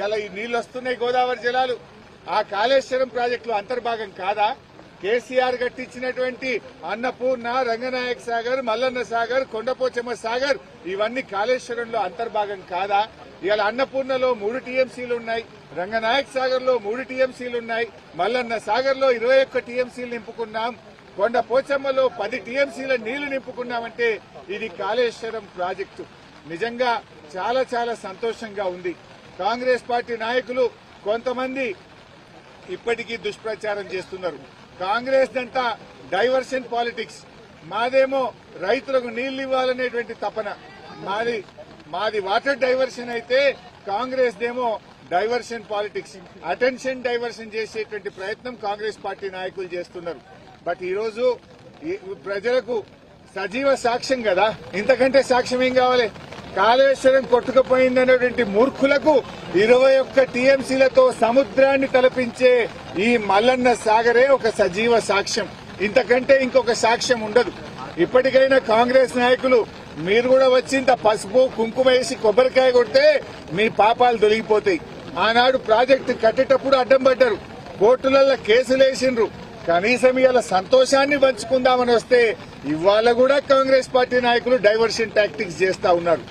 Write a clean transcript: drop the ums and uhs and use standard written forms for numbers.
ఇలా ఈ నీళ్లు వస్తున్నాయి గోదావరి జలాలు ఆ కాళేశ్వరం ప్రాజెక్టులో అంతర్భాగం కాదా? కేసీఆర్ కట్టించినటువంటి అన్నపూర్ణ, రంగనాయక సాగర్, మల్లన్న సాగర్, కొండపోచమ్మ సాగర్ ఇవన్నీ కాళేశ్వరంలో అంతర్భాగం కాదా? ఇవాళ అన్నపూర్ణలో 3 టీఎంసీలు ఉన్నాయి, రంగనాయక సాగర్ లో 3 టీఎంసీలు ఉన్నాయి, మల్లన్న సాగర్ లో 21 టీఎంసీలు నింపుకున్నాం, కొండపోచమ్మలో 10 టీఎంసీల నీళ్లు నింపుకున్నామంటే ఇది కాళేశ్వరం ప్రాజెక్టు. నిజంగా చాలా చాలా సంతోషంగా ఉంది. కాంగ్రెస్ పార్టీ నాయకులు కొంతమంది ఇప్పటికీ దుష్ప్రచారం చేస్తున్నారు. కాంగ్రెస్ దంతా డైవర్షన్ పాలిటిక్స్, మాదేమో రైతులకు నీళ్లు ఇవ్వాలనేటువంటి తపన, మాది వాటర్ డైవర్షన్ అయితే కాంగ్రెస్ దేమో డైవర్షన్ పాలిటిక్స్, అటెన్షన్ డైవర్షన్ చేసేటువంటి ప్రయత్నం కాంగ్రెస్ పార్టీ నాయకులు చేస్తున్నారు. బట్ ఈరోజు ప్రజలకు సజీవ సాక్ష్యం కదా, ఇంతకంటే సాక్ష్యం ఏం కావాలి? కాళేశ్వరం కొట్టుకుపోయిందనేటువంటి మూర్ఖులకు 21 టీఎంసీలతో సముద్రాన్ని తలపించే ఈ మల్లన్న సాగరే ఒక సజీవ సాక్ష్యం. ఇంతకంటే ఇంకొక సాక్ష్యం ఉండదు. ఇప్పటికైనా కాంగ్రెస్ నాయకులు మీరు కూడా వచ్చి ఇంత పసుపు కుంకుమ వేసి కొబ్బరికాయ కొడితే మీ పాపాలు తొలగిపోతాయి. ఆనాడు ప్రాజెక్టు కట్టేటప్పుడు అడ్డం పడ్డారు, కోర్టులలో కేసులు వేసిండ్రు, కనీసం ఇవాళ సంతోషాన్ని పంచుకుందామని వస్తే ఇవాళ కూడా కాంగ్రెస్ పార్టీ నాయకులు డైవర్షన్ టాక్టిక్స్ చేస్తా ఉన్నారు.